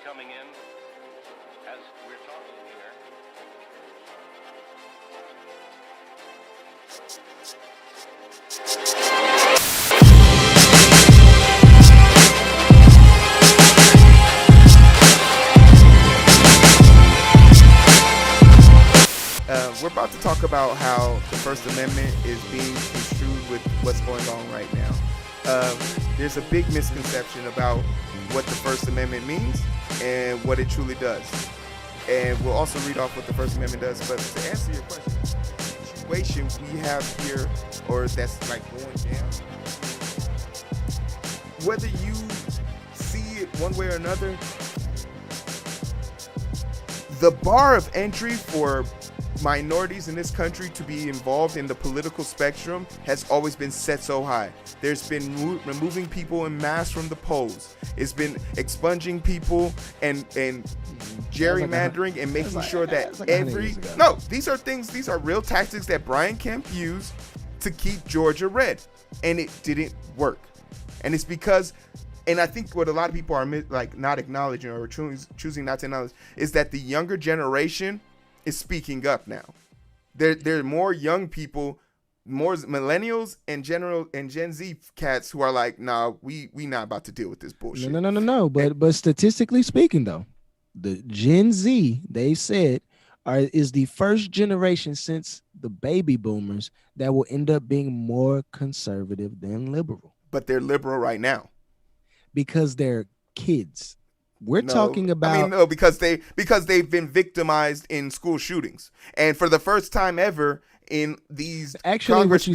coming in as we're talking here. We're about to talk about how the First Amendment is being construed with what's going on right now. There's a big misconception about what the First Amendment means and what it truly does. And we'll also read off what the First Amendment does. But to answer your question, the situation we have here, or that's like going down, whether you see it one way or another, the bar of entry for minorities in this country to be involved in the political spectrum has always been set so high. There's been removing people en masse from the polls. It's been expunging people and gerrymandering and making sure that these are real tactics that Brian Kemp used to keep Georgia red, and it didn't work. And it's because, and I think what a lot of people are not acknowledging or choosing not to acknowledge is that the younger generation is speaking up now. There are more young people, more millennials and Gen Z cats who are like, nah, we not about to deal with this bullshit. No. But statistically speaking, though, the Gen Z, they said, is the first generation since the baby boomers that will end up being more conservative than liberal. But they're liberal right now because they're kids. We're talking about because they've been victimized in school shootings, and for the first time ever in these Congress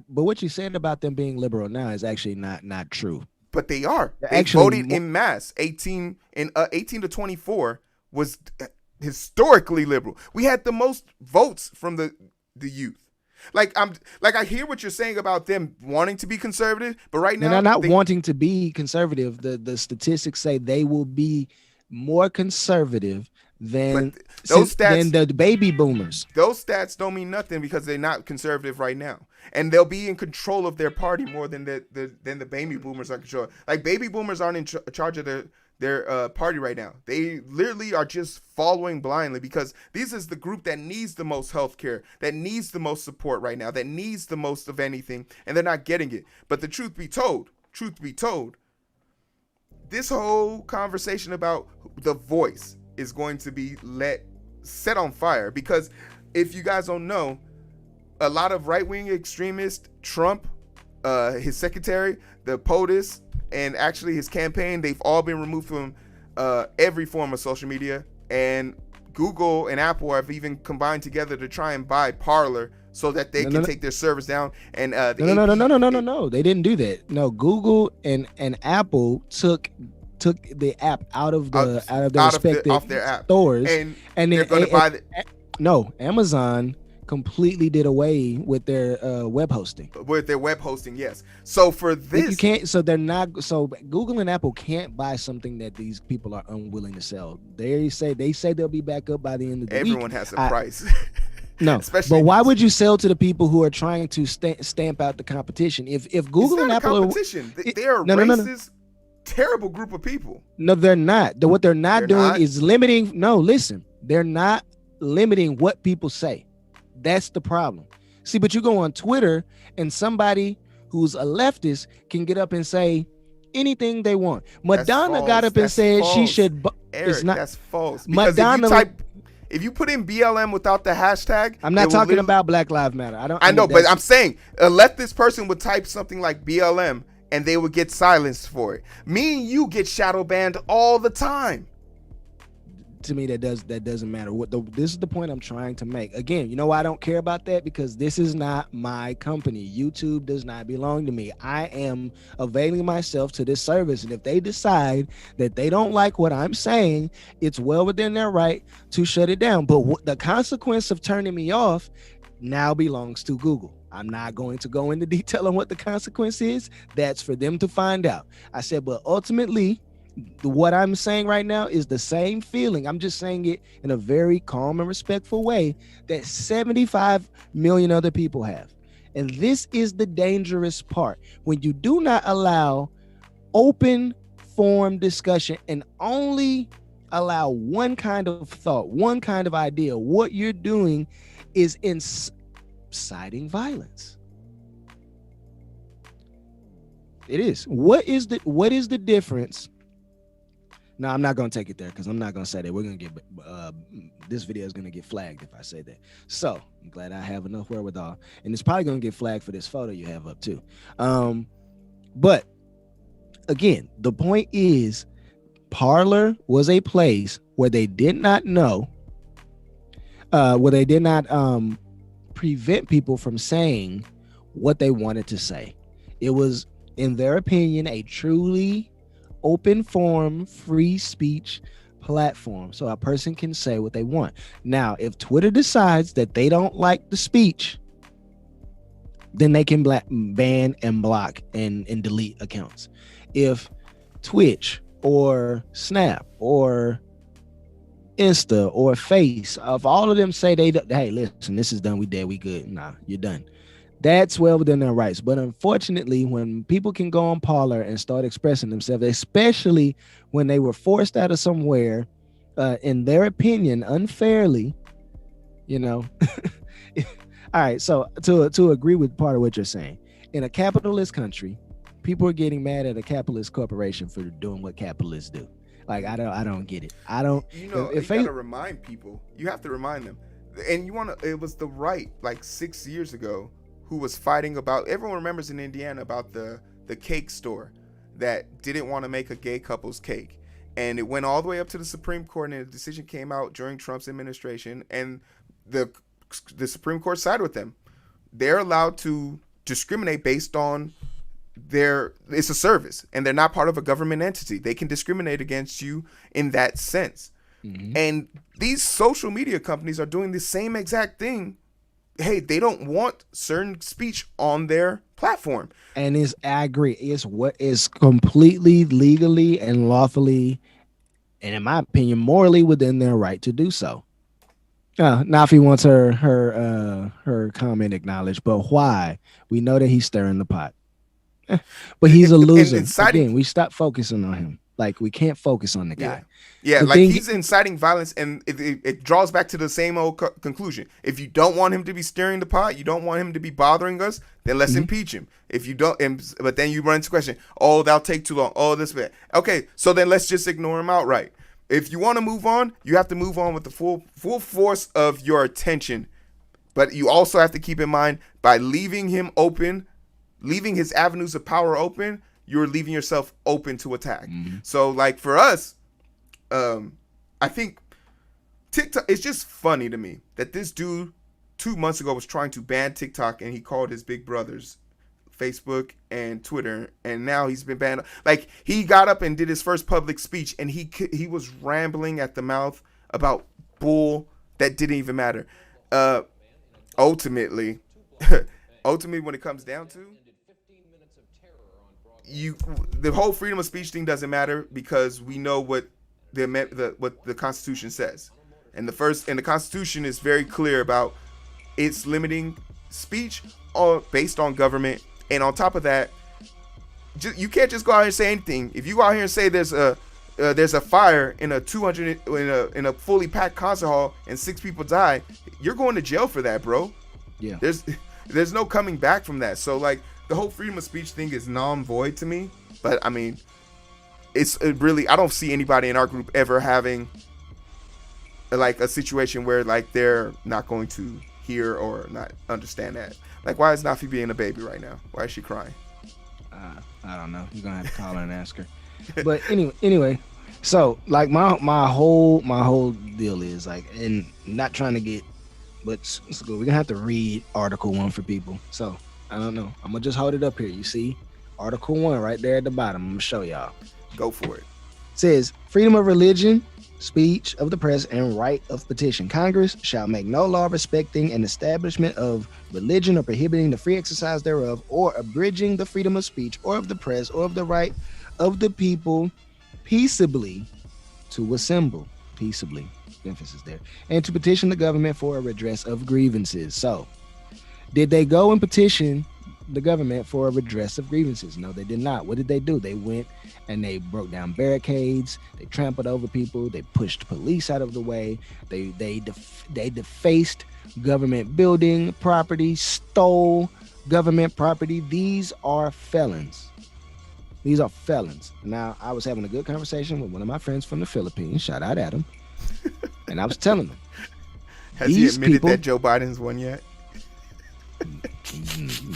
what you said about them being liberal now is actually not true. But they are. They voted en masse. 18 to 24 was historically liberal. We had the most votes from the youth. I hear what you're saying about them wanting to be conservative, but right now they're not wanting to be conservative. The statistics say they will be more conservative than the baby boomers. Those stats don't mean nothing because they're not conservative right now, and they'll be in control of their party more than the baby boomers are in control. Like baby boomers aren't in charge of their party right now. They literally are just following blindly because this is the group that needs the most healthcare, that needs the most support right now, that needs the most of anything, and they're not getting it. But the truth be told, this whole conversation about the voice is going to be set on fire because if you guys don't know, a lot of right-wing extremists, Trump, his secretary, the POTUS, and actually his campaign, they've all been removed from every form of social media. And Google and Apple have even combined together to try and buy Parler so that they can take their servers down. And no, they didn't do that. No, Google and Apple took the app out of their respective stores, and they're going to buy the. Amazon completely did away with their web hosting. Yes. So for this, you can't. So they're not. So Google and Apple can't buy something that these people are unwilling to sell. They say they'll be back up by the end of the week. Everyone has a price. No, especially. But why would you sell to the people who are trying to stamp out the competition? If Google and Apple competition, they are racist, terrible group of people. No, they're not. What they're not doing is limiting. No, listen, they're not limiting what people say. That's the problem. See, but you go on Twitter and somebody who's a leftist can get up and say anything they want. Madonna got up and said she should. Eric, it's not. That's false. Because Madonna. If you put in BLM without the hashtag, I'm not talking about Black Lives Matter. I know, but I'm saying a leftist person would type something like BLM and they would get silenced for it. Me and you get shadow banned all the time. To me, that doesn't matter. This is the point I'm trying to make. Again, you know why I don't care about that? Because this is not my company. YouTube does not belong to me. I am availing myself to this service, and if they decide that they don't like what I'm saying, it's well within their right to shut it down. But the consequence of turning me off now belongs to Google. I'm not going to go into detail on what the consequence is. That's for them to find out. I said, but ultimately, what I'm saying right now is the same feeling. I'm just saying it in a very calm and respectful way that 75 million other people have. And this is the dangerous part. When you do not allow open form discussion and only allow one kind of thought, one kind of idea, what you're doing is inciting violence. It is. What is the difference? No, I'm not gonna take it there because I'm not gonna say that. We're gonna get this video is gonna get flagged if I say that. So I'm glad I have enough wherewithal, and it's probably gonna get flagged for this photo you have up too. But again, the point is, Parler was a place where they did not know, where they did not prevent people from saying what they wanted to say. It was, in their opinion, a truly open forum, free speech platform, so a person can say what they want. Now, if Twitter decides that they don't like the speech, then they can ban and block and delete accounts. If Twitch or Snap or Insta or Face, of all of them say hey, listen, this is done, we dead, we good, nah, you're done, that's well within their rights. But unfortunately, when people can go on Parler and start expressing themselves, especially when they were forced out of somewhere, in their opinion, unfairly, all right, so to agree with part of what you're saying, in a capitalist country, people are getting mad at a capitalist corporation for doing what capitalists do. Like, I don't get it. I don't. You gotta remind people. You have to remind them. And it was the right, like 6 years ago, who was fighting about. Everyone remembers in Indiana about the cake store that didn't want to make a gay couple's cake, and it went all the way up to the Supreme Court, and a decision came out during Trump's administration, and the Supreme Court sided with them. They're allowed to discriminate based on it's a service, and they're not part of a government entity. They can discriminate against you in that sense. Mm-hmm. And these social media companies are doing the same exact thing. Hey, they don't want certain speech on their platform. And I agree. It's what is completely legally and lawfully, and in my opinion, morally within their right to do so. Nafi wants her comment acknowledged, but why? We know that he's stirring the pot. But he's a loser. Again, we stop focusing on him. Like, we can't focus on the guy. Yeah, like he's inciting violence, and it draws back to the same old conclusion. If you don't want him to be stirring the pot, you don't want him to be bothering us, then let's impeach him. If you don't, but then you run into question, oh, that'll take too long. Oh, this bad. Okay, so then let's just ignore him outright. If you want to move on, you have to move on with the full force of your attention. But you also have to keep in mind, by leaving him open, leaving his avenues of power open, you're leaving yourself open to attack. Mm-hmm. So, like, for us, I think TikTok, it's just funny to me that this dude 2 months ago was trying to ban TikTok, and he called his big brothers Facebook and Twitter, and now he's been banned. Like, he got up and did his first public speech, and he was rambling at the mouth about bull that didn't even matter. Ultimately, when it comes down to the whole freedom of speech thing doesn't matter, because we know what the Constitution says, and the Constitution is very clear about it's limiting speech based on government. And on top of that, you can't just go out here and say anything. If you go out here and say there's a fire in a fully packed concert hall and 6 people die, you're going to jail for that, bro. Yeah. There's no coming back from that. So, like, the whole freedom of speech thing is non-void to me. But I mean, I don't see anybody in our group ever having like a situation where, like, they're not going to hear or not understand that. Like, why is Nafi being a baby right now? Why is she crying? I don't know. You're gonna have to call her and ask her. But anyway, so, like, my whole deal is, like, and not trying to get, but it's good. We're gonna have to read Article 1 for people. So I don't know. I'm gonna just hold it up here. You see Article 1 right there at the bottom. I'm gonna show y'all. Go for it. It says, freedom of religion, speech of the press, and right of petition. Congress shall make no law respecting an establishment of religion or prohibiting the free exercise thereof, or abridging the freedom of speech or of the press or of the right of the people peaceably to assemble. Peaceably, emphasis there. And to petition the government for a redress of grievances. So, did they go and petition the government for a redress of grievances. No, they did not. What did they do? They went and they broke down barricades. They trampled over people. They pushed police out of the way. They defaced government building property, stole government property. These are felons. These are felons. Now, I was having a good conversation with one of my friends from the Philippines. Shout out Adam. And I was telling them. Has he admitted that Joe Biden's won yet?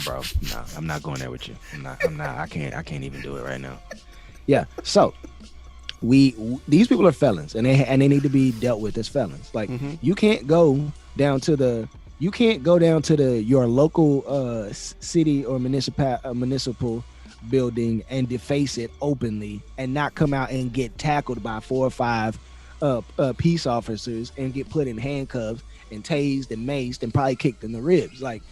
Bro, no, I'm not going there with you. I'm not. I can't even do it right now. Yeah. So these people are felons, and they need to be dealt with as felons. Like you can't go down to your local city or municipal building and deface it openly and not come out and get tackled by 4 or 5 peace officers and get put in handcuffs and tased and maced and probably kicked in the ribs. Like,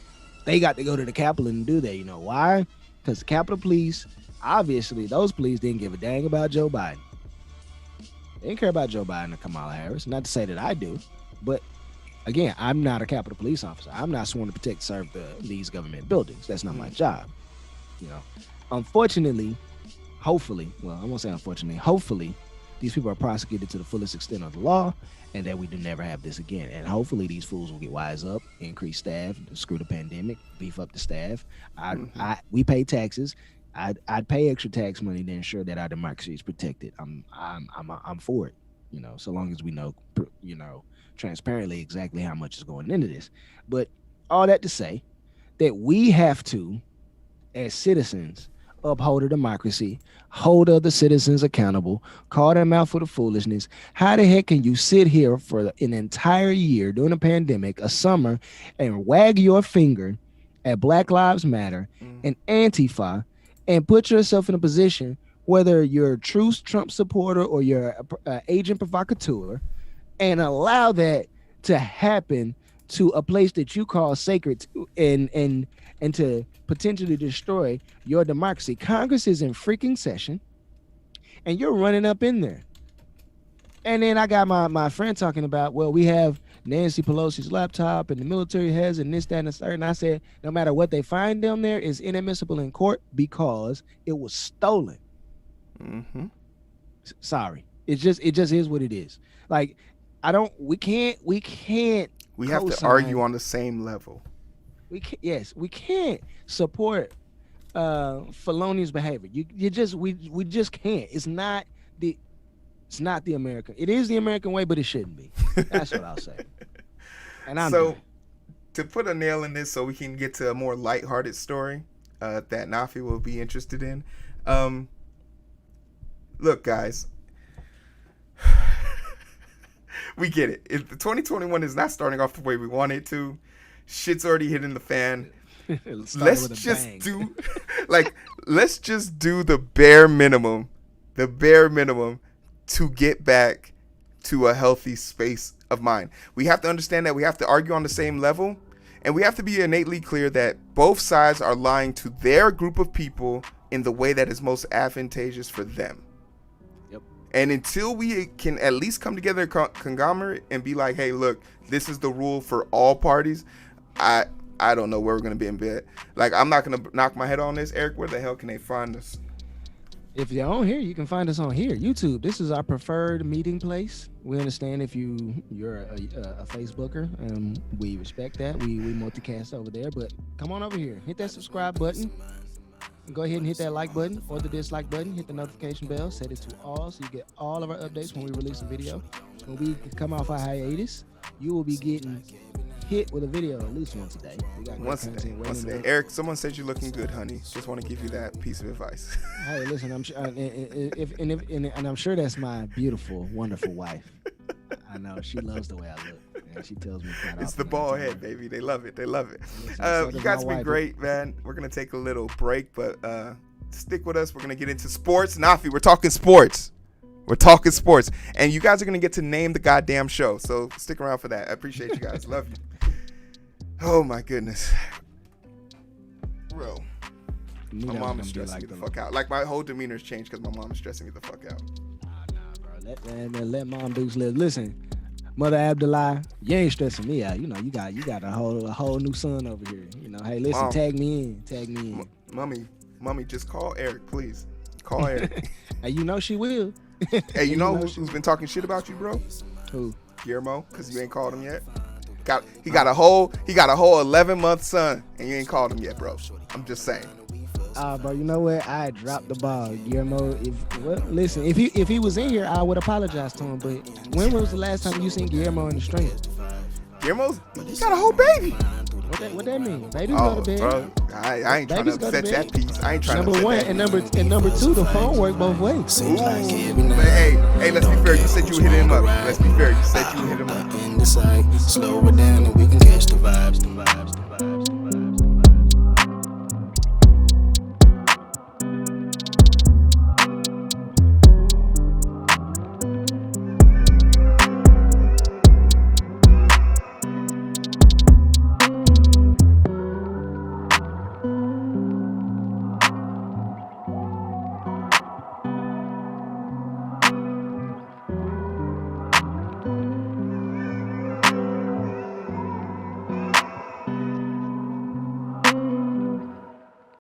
they got to go to the Capitol and do that. You know why? Because the Capitol Police, obviously, those police didn't give a dang about Joe Biden. They didn't care about Joe Biden or Kamala Harris. Not to say that I do, but again, I'm not a Capitol Police officer. I'm not sworn to protect, serve these government buildings. That's not my job. You know, unfortunately, hopefully, well, I won't say unfortunately, hopefully, these people are prosecuted to the fullest extent of the law, and that we do never have this again. And hopefully these fools will get wise up, increase staff, screw the pandemic, beef up the staff. We pay taxes. I'd pay extra tax money to ensure that our democracy is protected. I'm for it. You know, so long as we know, transparently exactly how much is going into this. But all that to say that we have to, as citizens, uphold a democracy, hold other citizens accountable, call them out for the foolishness. How the heck can you sit here for an entire year during a pandemic, a summer, and wag your finger at Black Lives Matter and Antifa and put yourself in a position, whether you're a true Trump supporter or you're an agent provocateur, and allow that to happen to a place that you call sacred and to potentially destroy your democracy? Congress is in freaking session, and you're running up in there. And then I got my friend talking about, well, we have Nancy Pelosi's laptop and the military has and this, that, and the third. And I said, no matter what they find down there is inadmissible in court because it was stolen. Sorry. It just is what it is. Like, we can't. We have to argue on the same level. We can't support felonious behavior. We just can't. It's not the American. It is the American way, but it shouldn't be. That's what I'll say. And to put a nail in this, so we can get to a more lighthearted story that Nafi will be interested in. Look, guys. We get it. If the 2021 is not starting off the way we want it to, shit's already hitting the fan. Let's just do the bare minimum to get back to a healthy space of mind. We have to understand that we have to argue on the same level, and we have to be innately clear that both sides are lying to their group of people in the way that is most advantageous for them. And until we can at least come together, conglomerate, and be like, hey, look, this is the rule for all parties, I don't know where we're going to be in bed. Like, I'm not going to knock my head on this. Eric, where the hell can they find us? If you're on here, you can find us on here. YouTube, this is our preferred meeting place. We understand if you're a Facebooker, and we respect that. We multicast over there, but come on over here. Hit that subscribe button. Go ahead and hit that like button or the dislike button. Hit the notification bell. Set it to all so you get all of our updates when we release a video. When we come off our hiatus, you will be getting hit with a video at least once a day. We got once a day. Eric, someone said you're looking good, honey. Just want to give you that piece of advice. Hey, listen, I'm sure, and I'm sure that's my beautiful, wonderful wife. I know she loves the way I look. And she tells me it's the bald head, baby. They love it. You guys have been great, man. We're gonna take a little break, but stick with us. We're gonna get into sports. Nafi, we're talking sports. And you guys are gonna get to name the goddamn show. So stick around for that. I appreciate you guys. Love you. Oh my goodness, bro. My mom is stressing me the fuck out. Like, my whole demeanor's changed because my mom is stressing me the fuck out. Nah, bro. Let mom dudes live. Listen, Mother Abdullah, you ain't stressing me out. You know, you got a whole new son over here. You know, hey, listen, Mom. tag me in. Mommy, just call Eric, please. Call Eric. Hey, you know she will. Hey, you know who's been talking shit about you, bro? Who? Guillermo, because you ain't called him yet. He got a whole 11-month son, and you ain't called him yet, bro. I'm just saying. Bro, you know what? I dropped the ball, Guillermo. Listen, if he was in here, I would apologize to him. But when was the last time you seen Guillermo in the stream? Guillermo's got a whole baby. What that mean? Babies go to bed. Bro, I ain't trying to upset that piece. I ain't trying number to upset one that and number two, the phone work both ways. Ooh, but hey, let's be fair. You said you would hit him up. Let's be fair. You said you would hit him up. Slow it down and we can catch the vibes.